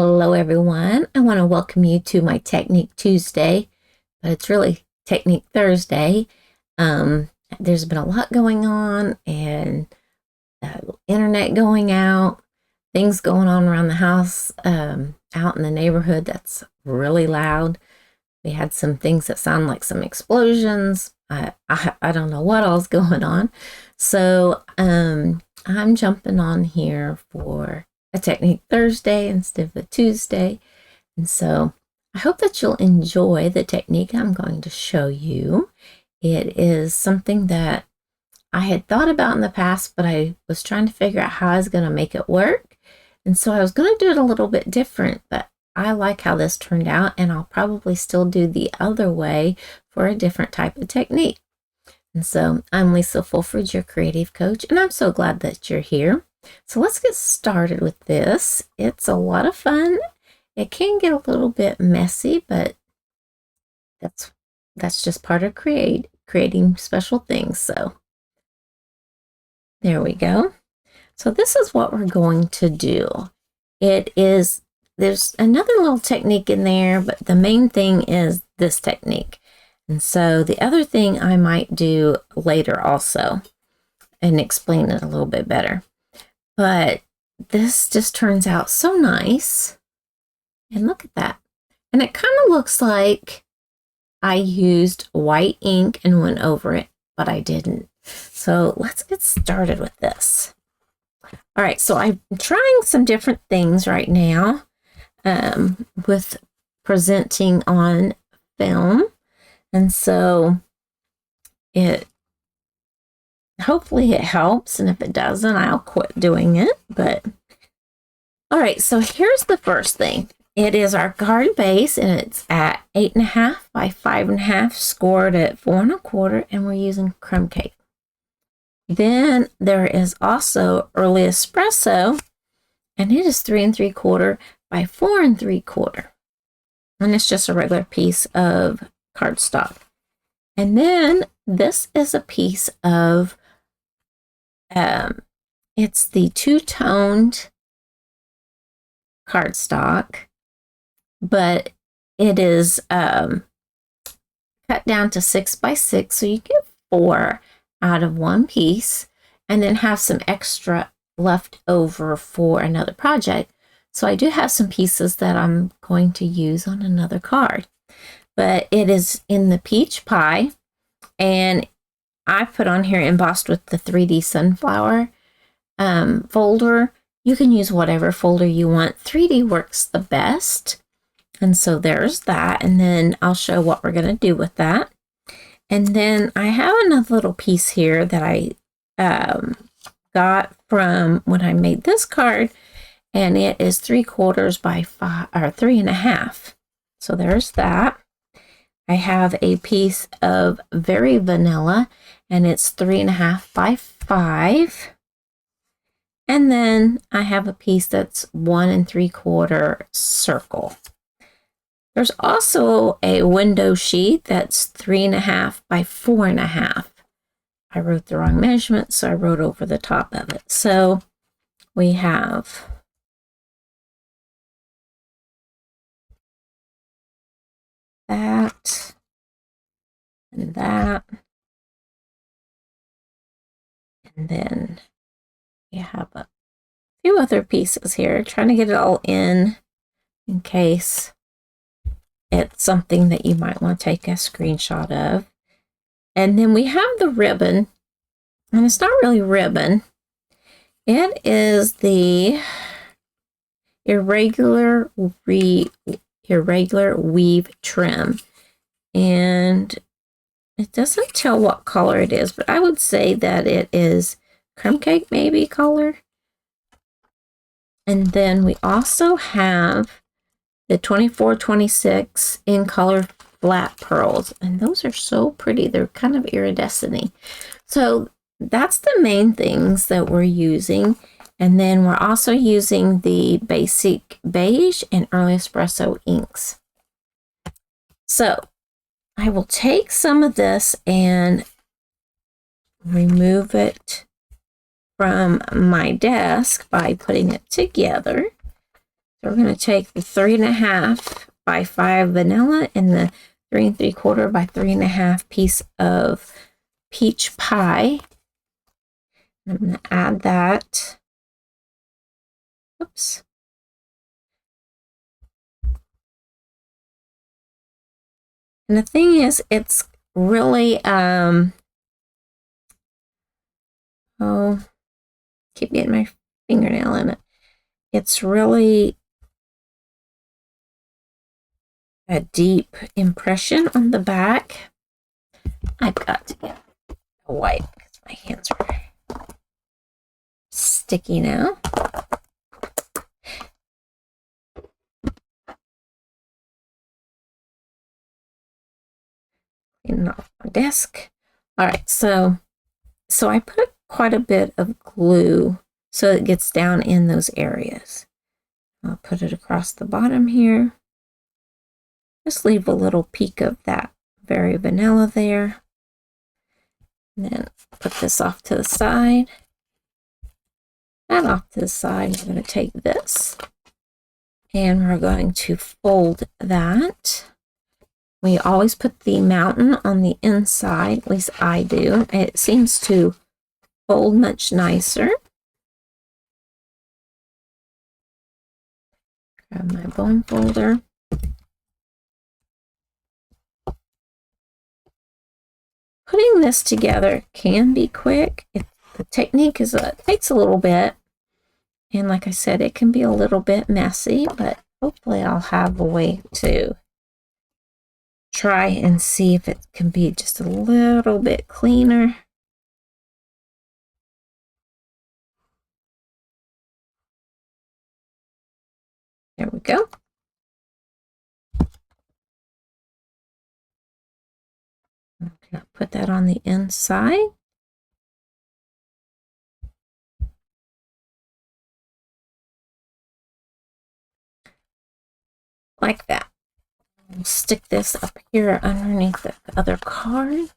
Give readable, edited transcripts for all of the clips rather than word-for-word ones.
Hello everyone. I want to welcome you to my Technique Tuesday, but it's really Technique Thursday. There's been a lot going on and internet going out, things going on around the house, out in the neighborhood that's really loud. We had some things that sound like some explosions. I don't know what all's going on. So I'm jumping on here for a Technique Thursday instead of a Tuesday. And so I hope that you'll enjoy the technique I'm going to show you. It is something that I had thought about in the past, but I was trying to figure out how I was going to make it work. And so I was going to do it a little bit different, but I like how this turned out, and I'll probably still do the other way for a different type of technique. And so I'm Lisa Fulford, your creative coach, and I'm so glad that you're here. So let's get started with this. It's a lot of fun. It can get a little bit messy, but that's just part of creating special things. So there we go. So this is what we're going to do. There's another little technique in there, but the main thing is this technique. And so the other thing I might do later also and explain it a little bit better. But this just turns out so nice. And look at that. And it kind of looks like I used white ink and went over it, but I didn't. So let's get started with this. All right, so I'm trying some different things right now with presenting on film. And so hopefully it helps, and if it doesn't, I'll quit doing it. But all right, so here's the first thing. It is our card base, and it's at 8.5 by 5.5, scored at 4 1/4, and we're using crumb cake. Then there is also early espresso, and it is 3 3/4 by 4 3/4, and it's just a regular piece of cardstock. And then this is a piece of it's the two-toned cardstock, but it is cut down to 6 by 6, so you get 4 out of one piece, and then have some extra left over for another project. So I do have some pieces that I'm going to use on another card, but it is in the peach pie, and I put on here embossed with the 3D sunflower folder. You can use whatever folder you want. 3D works the best. And so there's that. And then I'll show what we're going to do with that. And then I have another little piece here that I got from when I made this card. And it is 3/4 by 5 or 3.5. So there's that. I have a piece of very vanilla, and it's 3.5 by 5. And then I have a piece that's 1 3/4 circle. There's also a window sheet that's 3.5 by 4.5. I wrote the wrong measurement, so I wrote over the top of it. So we have that and that, and then we have a few other pieces here, trying to get it all in case it's something that you might want to take a screenshot of. And then we have the ribbon, and it's not really ribbon. It is the irregular weave trim, and it doesn't tell what color it is, but I would say that it is crumb cake maybe color. And then we also have the 24-26 in color flat pearls, and those are so pretty. They're kind of iridescent-y. So that's the main things that we're using. And then we're also using the basic beige and early espresso inks. So I will take some of this and remove it from my desk by putting it together. So we're going to take the 3.5 by 5 vanilla and the 3 3/4 by 3.5 piece of peach pie. I'm going to add that. Oops. And the thing is, it's really, keep getting my fingernail in it. It's really a deep impression on the back. I've got to get a wipe because my hands are sticky now. Cleaning off my desk. All right, so I put quite a bit of glue so it gets down in those areas. I'll put it across the bottom here. Just leave a little peak of that very vanilla there. And then put this off to the side. That off to the side. I'm going to take this and we're going to fold that. We always put the mountain on the inside, at least I do. It seems to fold much nicer. Grab my bone folder. Putting this together can be quick. The technique is takes a little bit. And like I said, it can be a little bit messy, but hopefully I'll have a way to try and see if it can be just a little bit cleaner. There we go. Okay, put that on the inside. Like that. I'll stick this up here underneath the other card.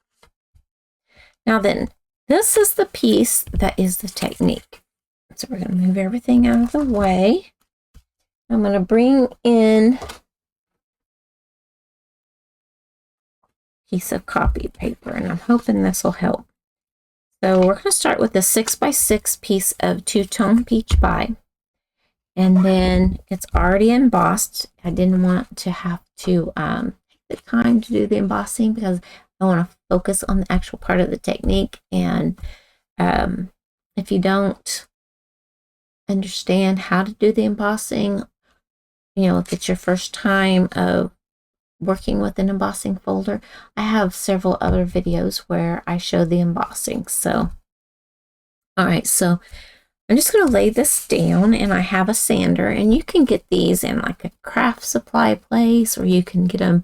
Now then, this is the piece that is the technique. So we're going to move everything out of the way. I'm going to bring in a piece of copy paper, and I'm hoping this will help. So we're going to start with a 6 by 6 piece of two-tone peach pie. And then it's already embossed. I didn't want to have to take the time to do the embossing because I want to focus on the actual part of the technique. And if you don't understand how to do the embossing, you know, if it's your first time of working with an embossing folder, I have several other videos where I show the embossing. So, all right, so I'm just going to lay this down, and I have a sander, and you can get these in like a craft supply place, or you can get them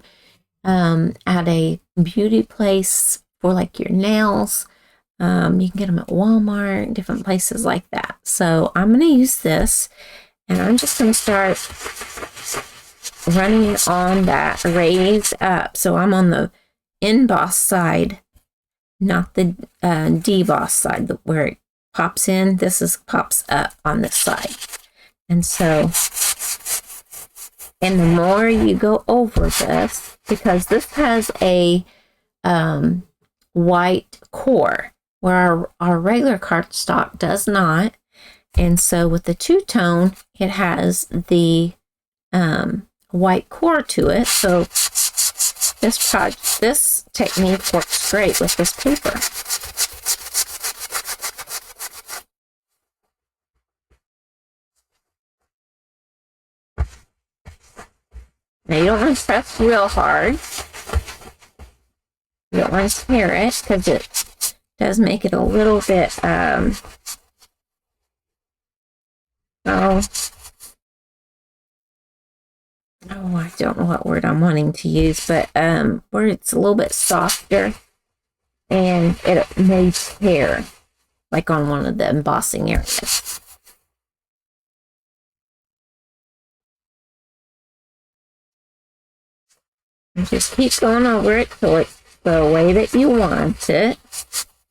at a beauty place for like your nails. You can get them at Walmart, different places like that. So I'm going to use this, and I'm just going to start running on that raised up. So I'm on the emboss side, not the deboss side, where it pops in. This is pops up on this side. And so, and the more you go over this, because this has a white core where our regular cardstock does not. And so with the two-tone, it has the white core to it. So this technique works great with this paper. Now you don't want to press real hard. You don't want to tear it because it does make it a little bit I don't know what word I'm wanting to use, but where it's a little bit softer and it may tear, like on one of the embossing areas. And just keep going over it till it's the way that you want it.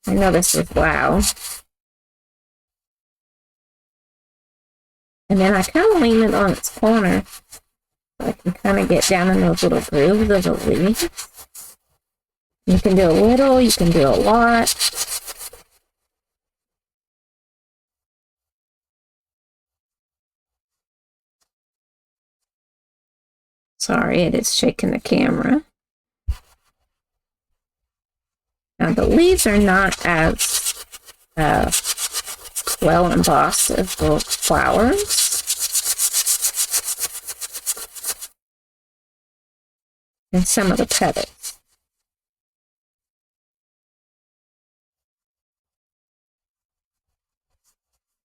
I know this is loud. And then I kind of lean it on its corner so I can kind of get down in those little grooves of the leaves. You can do a little, you can do a lot. Sorry, it is shaking the camera. Now the leaves are not as well embossed as the flowers. And some of the petals.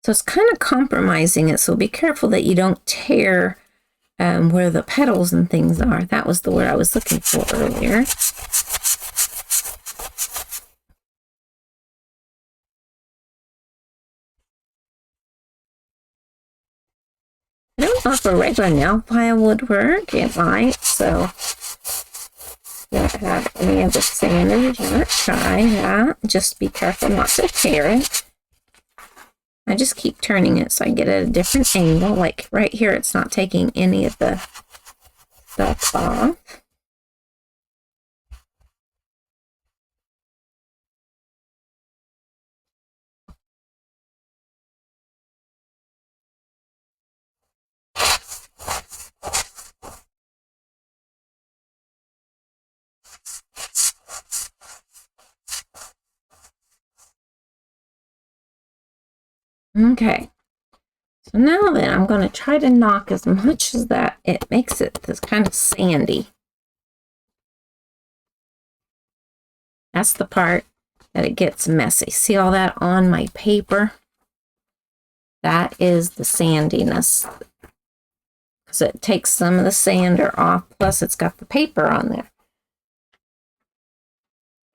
So it's kind of compromising it, so be careful that you don't tear where the petals and things are. That was the word I was looking for earlier. I don't know if a regular nail file would work. It might, so don't have any of the sanders. You might try that. Just be careful not to tear it. I just keep turning it so I get at a different angle. Like right here, it's not taking any of the stuff off. Okay, so now then I'm going to try to knock as much as that it makes it this kind of sandy. That's the part that it gets messy. See all that on my paper? That is the sandiness, because it takes some of the sander off, plus it's got the paper on there.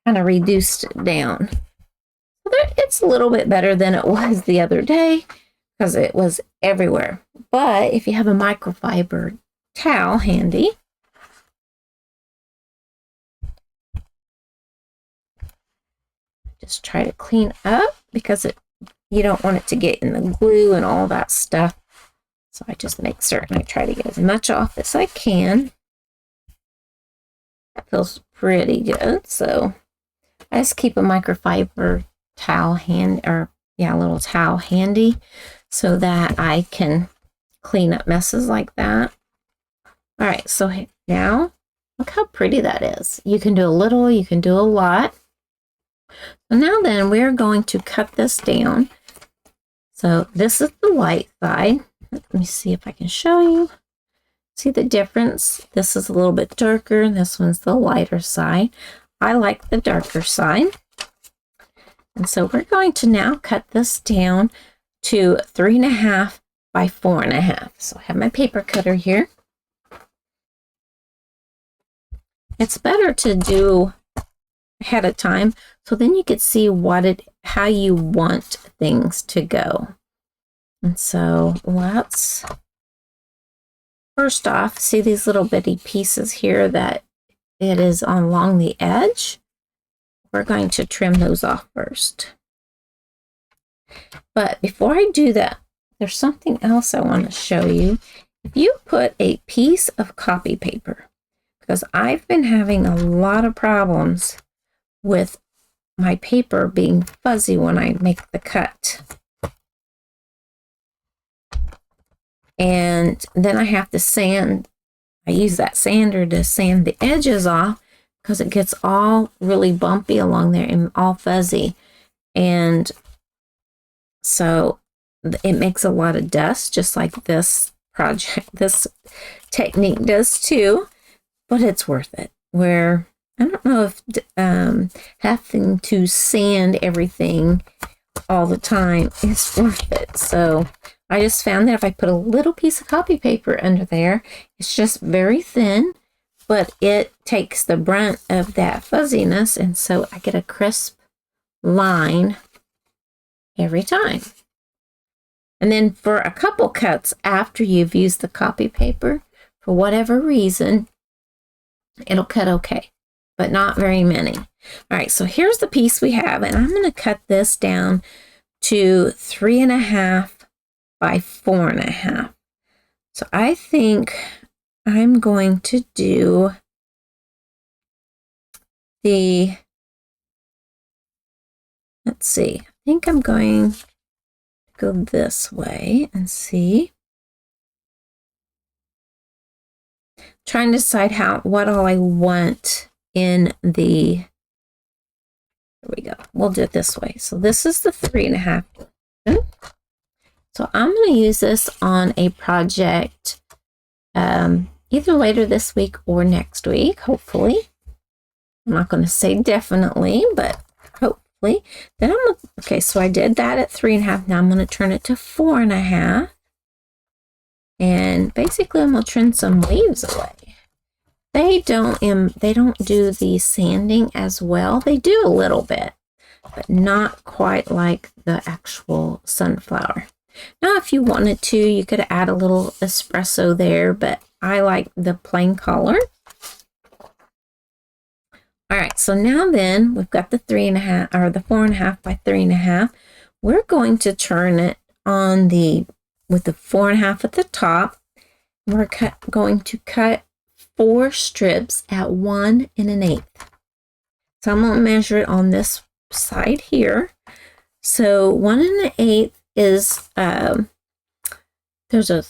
Kind of reduced it down. It's a little bit better than it was the other day because it was everywhere. But if you have a microfiber towel handy, just try to clean up because you don't want it to get in the glue and all that stuff. So I just make certain I try to get as much off as I can. That feels pretty good. So I just keep a microfiber towel little towel handy so that I can clean up messes like that. All right, so now look how pretty that is. You can do a little, you can do a lot. So now then we're going to cut this down. So this is the light side. Let me see if I can show you. See the difference? This is a little bit darker, this one's the lighter side. I like the darker side. And so we're going to now cut this down to 3.5 by 4.5. So I have my paper cutter here. It's better to do ahead of time, so then you could see how you want things to go. And so let's first off see these little bitty pieces here that it is along the edge. We're going to trim those off first. But before I do that, there's something else I want to show you. If you put a piece of copy paper, because I've been having a lot of problems with my paper being fuzzy when I make the cut. And then I have to sand. I use that sander to sand the edges off because it gets all really bumpy along there and all fuzzy. And so it makes a lot of dust, just like this technique does too, but it's worth it. Where I don't know if having to sand everything all the time is worth it. So I just found that if I put a little piece of copy paper under there, it's just very thin, but it takes the brunt of that fuzziness, and so I get a crisp line every time. And then for a couple cuts after you've used the copy paper, for whatever reason, it'll cut okay, but not very many. All right, so here's the piece we have, and I'm going to cut this down to 3.5 by 4.5. So I think I'm going to do the, let's see, I think I'm going to go this way and see. Trying to decide what all I want in the, here we go. We'll do it this way. So this is the 3.5. So I'm going to use this on a project either later this week or next week, hopefully. I'm not going to say definitely, but hopefully. Then I'm going to, okay, so I did that at 3.5. Now I'm going to turn it to 4.5. And basically I'm going to trim some leaves away. They don't do the sanding as well. They do a little bit, but not quite like the actual sunflower. Now, if you wanted to, you could add a little espresso there, but I like the plain color. All right, so now then we've got the 3.5 or the 4.5 by 3.5. We're going to turn it on with the 4.5 at the top. We're going to cut 4 strips at 1 1/8. So I'm going to measure it on this side here. So 1 1/8 is, there's a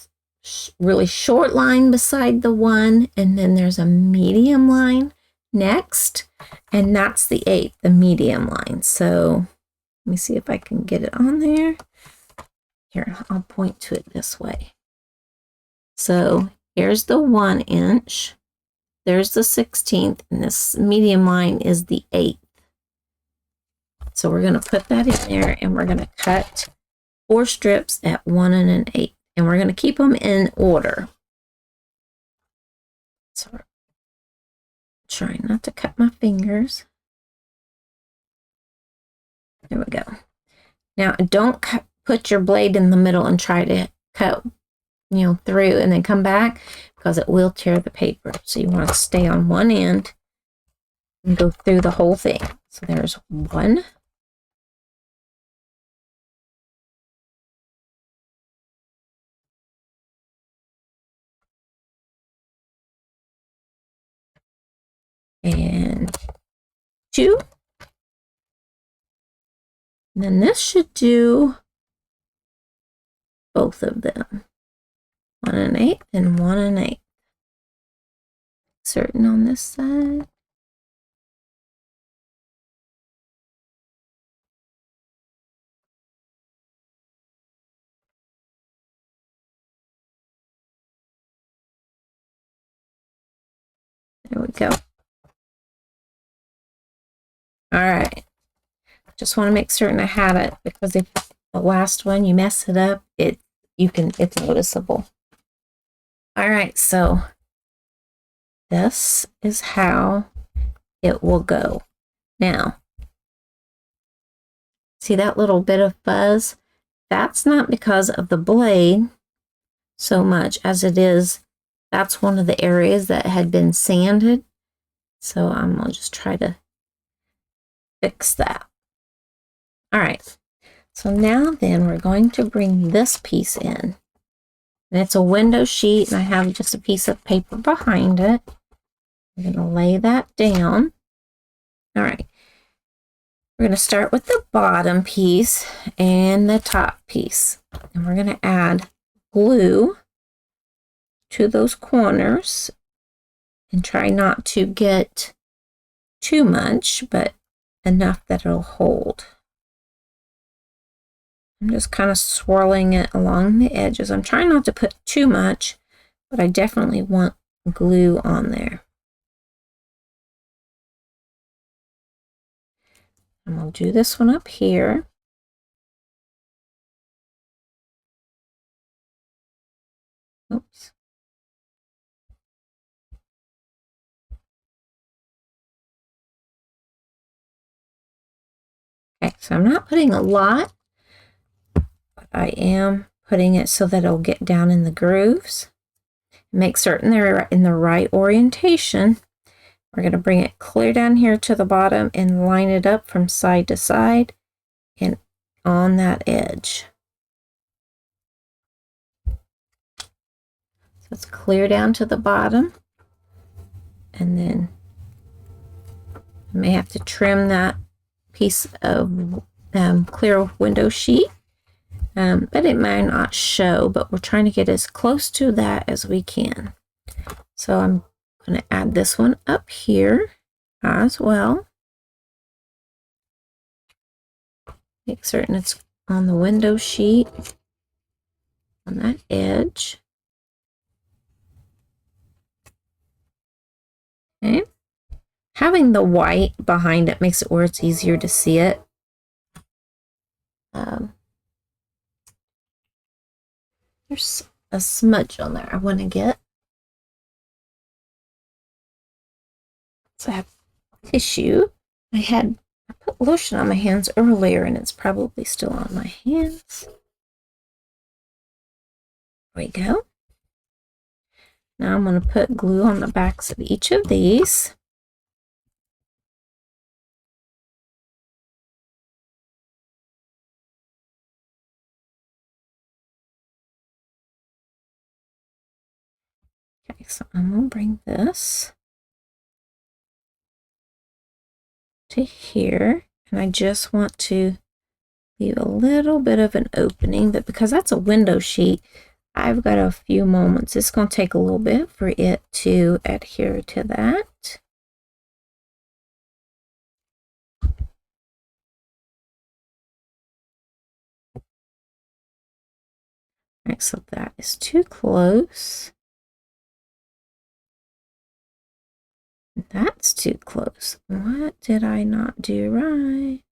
really short line beside the 1, and then there's a medium line next, and that's the 8, the medium line. So let me see if I can get it on there. Here, I'll point to it this way. So here's the 1 inch, there's the 1/16, and this medium line is the 8th. So we're going to put that in there, and we're going to cut 4 strips at 1 1/8, and we're going to keep them in order. So we're trying not to cut my fingers. There we go. Now don't put your blade in the middle and try to cut, through and then come back, because it will tear the paper. So you want to stay on one end and go through the whole thing. So there's 1. And 2. And then this should do both of them. 1 1/8 and 1 1/8. Certain on this side. There we go. All right. Just want to make certain I have it, because if the last one you mess it up, it's noticeable. All right, so this is how it will go. Now, see that little bit of fuzz? That's not because of the blade so much as it is, that's one of the areas that had been sanded. So I'm going to just try to fix that. All right, so now then we're going to bring this piece in. And it's a window sheet, and I have just a piece of paper behind it. I'm going to lay that down. All right, we're going to start with the bottom piece and the top piece. And we're going to add glue to those corners and try not to get too much, but enough that it'll hold. I'm just kind of swirling it along the edges. I'm trying not to put too much, but I definitely want glue on there. I'm going to do this one up here. Oops. Okay, so I'm not putting a lot, but I am putting it so that it'll get down in the grooves. Make certain they're in the right orientation. We're going to bring it clear down here to the bottom and line it up from side to side and on that edge. Let's clear down to the bottom, and then I may have to trim that piece of clear window sheet, but it might not show, but we're trying to get as close to that as we can. So I'm going to add this one up here as well. Make certain it's on the window sheet, on that edge. Okay. Having the white behind it makes it where it's easier to see it. There's a smudge on there I want to get. So I have tissue. I put lotion on my hands earlier and it's probably still on my hands. There we go. Now I'm going to put glue on the backs of each of these. Okay, so I'm going to bring this to here, and I just want to leave a little bit of an opening, but because that's a window sheet, I've got a few moments. It's going to take a little bit for it to adhere to that. All right, so that is too close. That's too close. What did I not do right?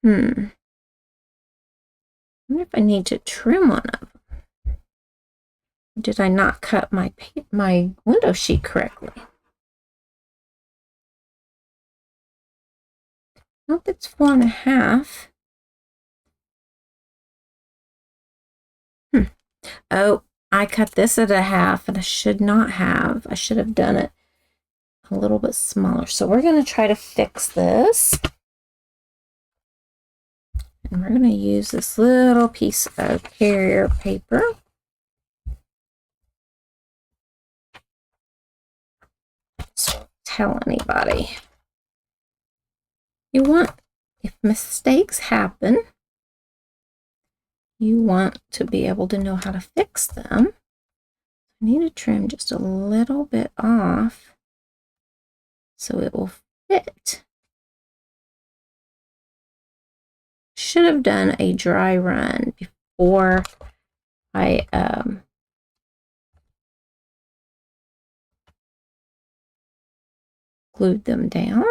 I wonder if I need to trim one of them. Did I not cut my window sheet correctly? Nope, it's 4.5. Oh, I cut this at 1/2, and I should not have. I should have done it a little bit smaller. So we're going to try to fix this. And we're going to use this little piece of carrier paper. So don't tell anybody. If mistakes happen, you want to be able to know how to fix them. I need to trim just a little bit off so it will fit. Should have done a dry run before I glued them down,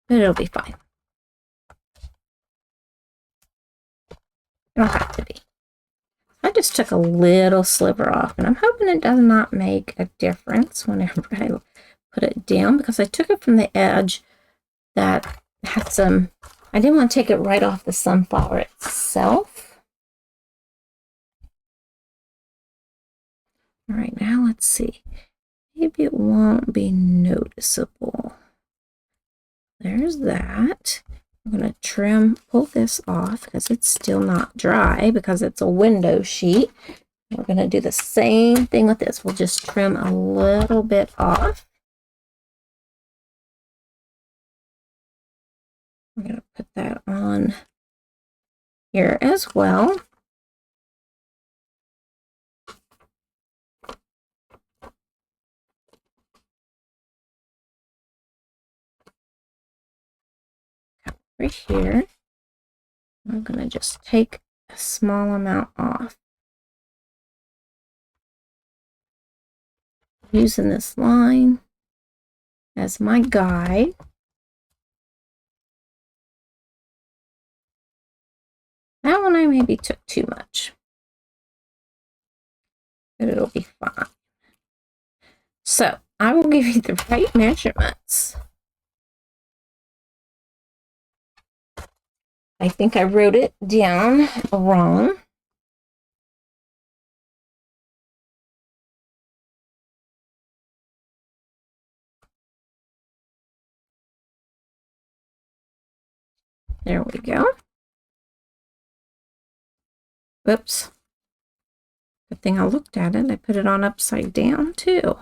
but it'll be fine. It don't have to be. I just took a little sliver off, and I'm hoping it does not make a difference whenever I put it down, because I took it from the edge that had some, I didn't want to take it right off the sunflower itself. All right, now let's see. Maybe it won't be noticeable. There's that. I'm going to pull this off because it's still not dry because it's a window sheet. We're going to do the same thing with this. We'll just trim a little bit off. We're going to put that on here as well. Right here. I'm going to just take a small amount off. Using this line as my guide. That one I maybe took too much, but it'll be fine. So I will give you the right measurements. I think I wrote it down wrong. There we go. Whoops. Good thing I looked at it. I put it on upside down too.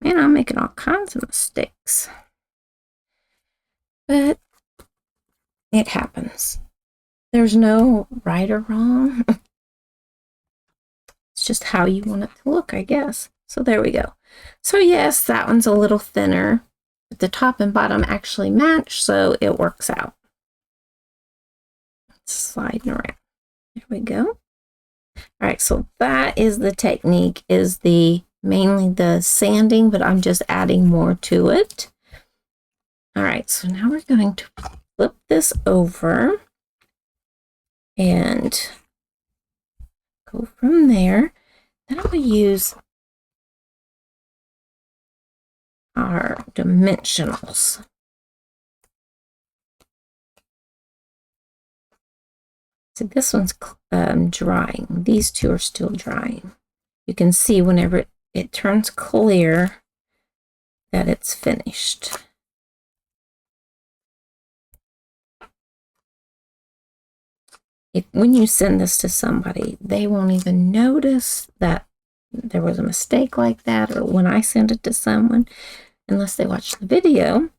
Man, I'm making all kinds of mistakes. But it happens. There's no right or wrong. It's just how you want it to look, I guess. So there we go. So yes, that one's a little thinner, but the top and bottom actually match, so it works out. Sliding around. There we go. All right, so that is the technique, is mainly the sanding, but I'm just adding more to it. All right, so now we're going to flip this over and go from there. Then I'm going to use our dimensionals. So this one's drying. These two are still drying. You can see whenever it turns clear that it's finished. When you send this to somebody, they won't even notice that there was a mistake like that, or when I send it to someone, unless they watch the video,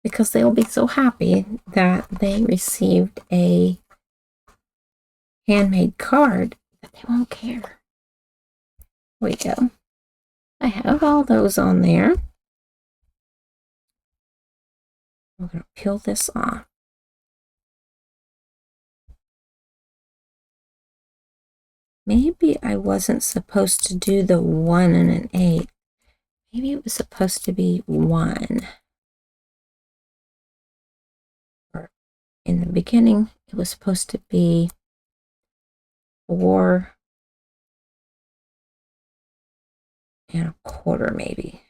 because they'll be so happy that they received a handmade card that they won't care. There we go. I have all those on there. I'm going to peel this off. Maybe I wasn't supposed to do the 1 and an 8. Maybe it was supposed to be 1. Or in the beginning, it was supposed to be 4 and a quarter, maybe.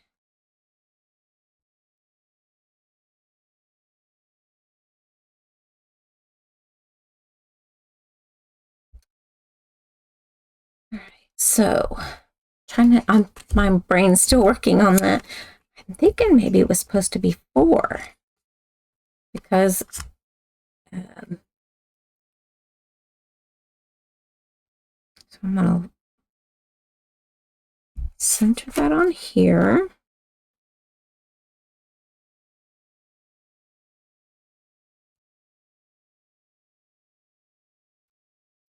All right, so my brain's still working on that. I'm thinking maybe it was supposed to be 4, because so I'm going to center that on here.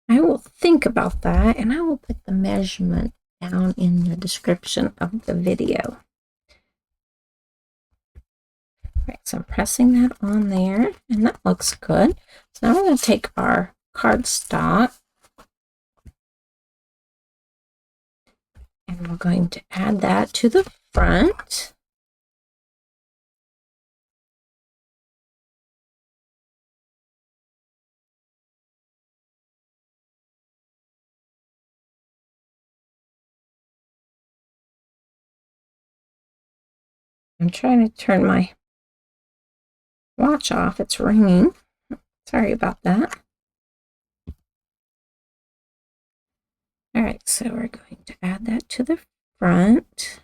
I will think about that, and I will put the measurement down in the description of the video. All right, so I'm pressing that on there, and that looks good. So now we're going to take our cardstock, and we're going to add that to the front. I'm trying to turn my watch off. It's ringing. Sorry about that. All right, so we're going to add that to the front.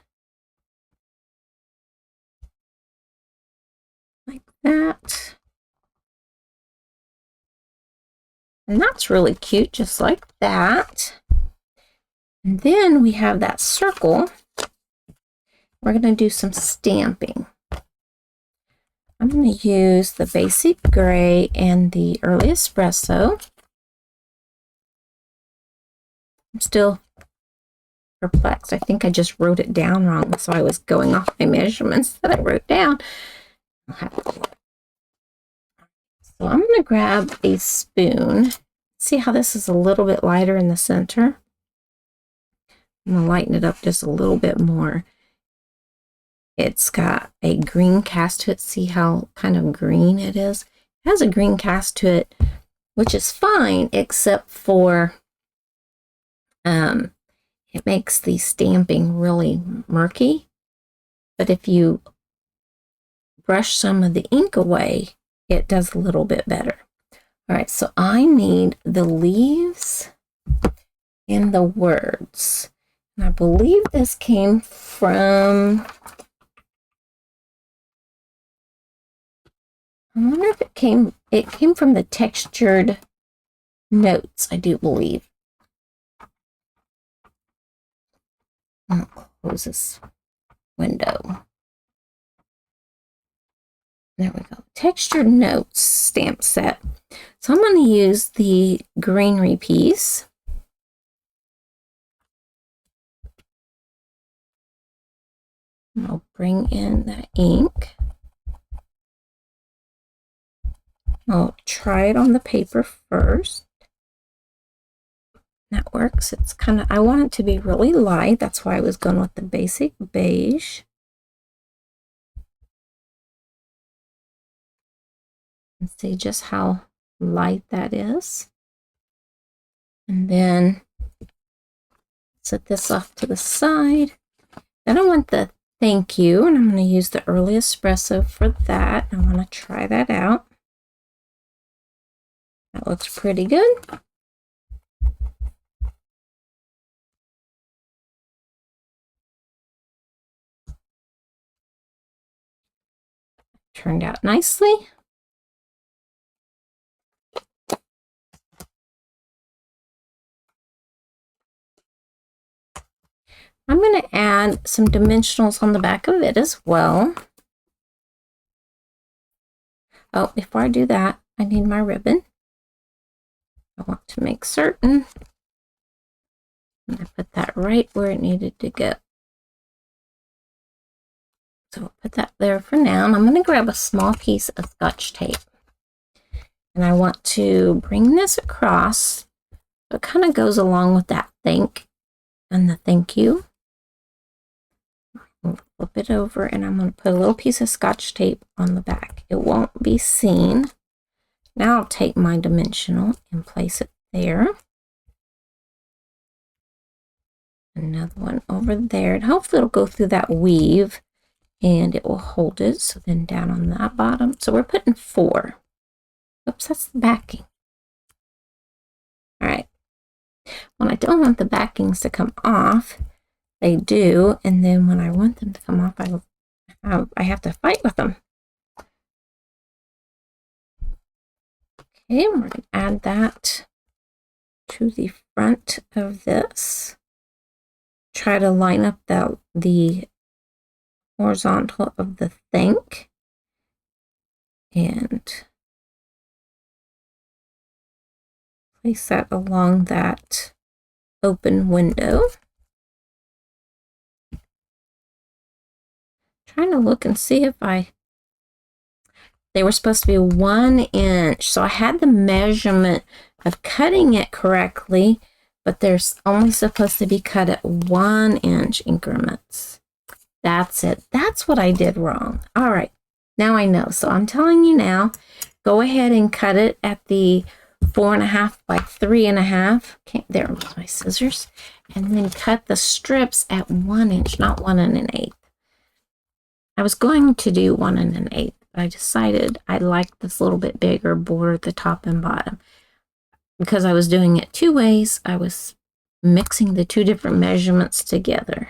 Like that. And that's really cute, just like that. And then we have that circle. We're going to do some stamping. I'm going to use the basic gray and the early espresso. I'm still perplexed. I think I just wrote it down wrong, so I was going off my measurements that I wrote down. So I'm going to grab a spoon. See how this is a little bit lighter in the center? I'm going to lighten it up just a little bit more. It's got a green cast to it. See how kind of green it is? It has a green cast to it, which is fine, except for it makes the stamping really murky. But if you brush some of the ink away, it does a little bit better. All right, so I need the leaves and the words. And I believe this came from, I wonder if it came from the textured notes, I do believe. I'll close this window. There we go. Textured notes stamp set. So I'm going to use the greenery piece. I'll bring in that ink. I'll try it on the paper first. That works. It's kind of, I want it to be really light. That's why I was going with the basic beige. And see just how light that is. And then set this off to the side. Then I want the thank you, and I'm going to use the early espresso for that. I want to try that out. That looks pretty good. Turned out nicely. I'm going to add some dimensionals on the back of it as well. Oh, before I do that, I need my ribbon. I want to make certain I put that right where it needed to go. So I'll put that there for now. And I'm going to grab a small piece of Scotch tape. And I want to bring this across. So it kind of goes along with that thank and the thank you. I'll flip it over and I'm going to put a little piece of Scotch tape on the back. It won't be seen. Now I'll take my dimensional and place it there. Another one over there. And hopefully it'll go through that weave and it will hold it. So then down on that bottom. So we're putting 4. Oops, that's the backing. All right. When I don't want the backings to come off, they do. And then when I want them to come off, I have to fight with them. Okay, we're going to add that to the front of this. Try to line up the horizontal of the thank. And place that along that open window. Trying to look and see if they were supposed to be 1 inch. So I had the measurement of cutting it correctly, but they're only supposed to be cut at 1 inch increments. That's it. That's what I did wrong. All right, now I know. So I'm telling you now, go ahead and cut it at the 4.5 by 3.5. Okay, there was my scissors. And then cut the strips at 1 inch, not 1 1/8. I was going to do 1 1/8, but I decided I liked this little bit bigger border at the top and bottom. Because I was doing it 2 ways, I was mixing the 2 different measurements together.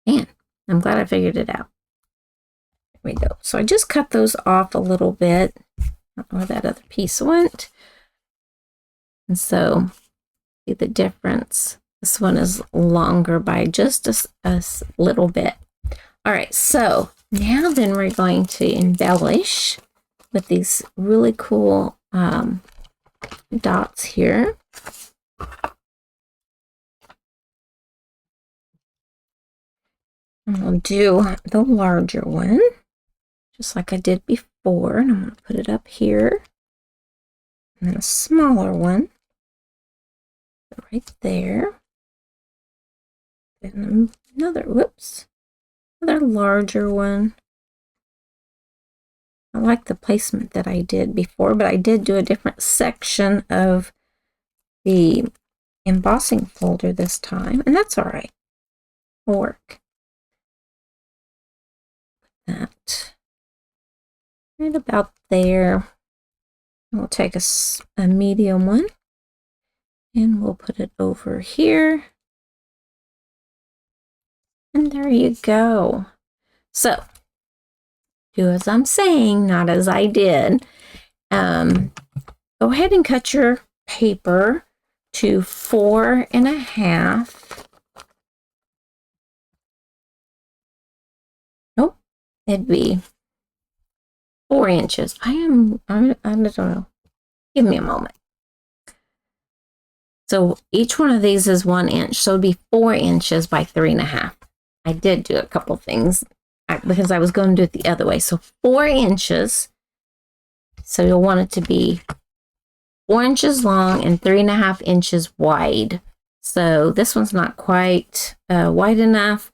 And I'm glad I figured it out. There we go. So I just cut those off a little bit. I don't know where that other piece went. And so, see the difference. This one is longer by just a little bit. All right, so now then we're going to embellish with these really cool dots here. I'm going to do the larger one, just like I did before. And I'm going to put it up here. And then a smaller one right there. And another, whoops, another larger one. I like the placement that I did before, but I did do a different section of the embossing folder this time, and that's all right. It'll work. That right about there. We'll take a medium one and we'll put it over here. And there you go. So do as I'm saying, not as I did. Go ahead and cut your paper to 4.5. Nope, it'd be 4 inches. I don't know. Give me a moment. So each one of these is 1 inch. So it'd be 4 inches by 3.5. I did do a couple things because I was going to do it the other way. So 4 inches. So you'll want it to be 4 inches long and 3.5 inches wide. So this one's not quite wide enough.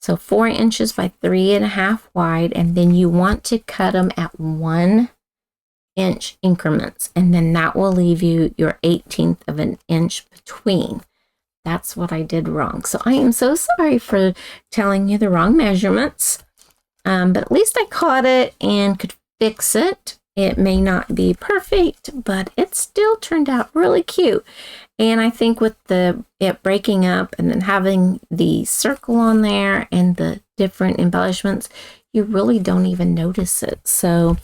So 4 inches by 3.5 wide. And then you want to cut them at 1 inch increments, and then that will leave you your 1/18 of an inch between. That's what I did wrong. So I am so sorry for telling you the wrong measurements, but at least I caught it and could fix it. It may not be perfect, but it still turned out really cute. And I think with it breaking up and then having the circle on there and the different embellishments, you really don't even notice it. So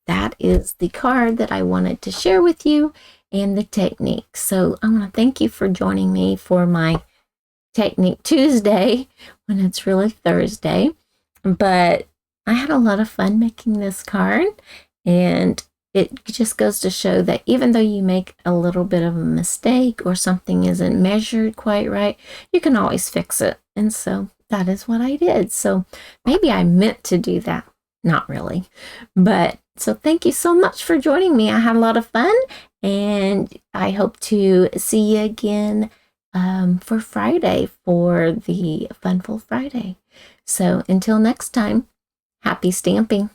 that is the card that I wanted to share with you and the technique. So I want to thank you for joining me for my Technique Tuesday when it's really Thursday. But I had a lot of fun making this card, and it just goes to show that even though you make a little bit of a mistake or something isn't measured quite right, you can always fix it. And so that is what I did. So maybe I meant to do that. Not really. But so thank you so much for joining me. I had a lot of fun, and I hope to see you again for Friday for the Funful Friday. So until next time, happy stamping.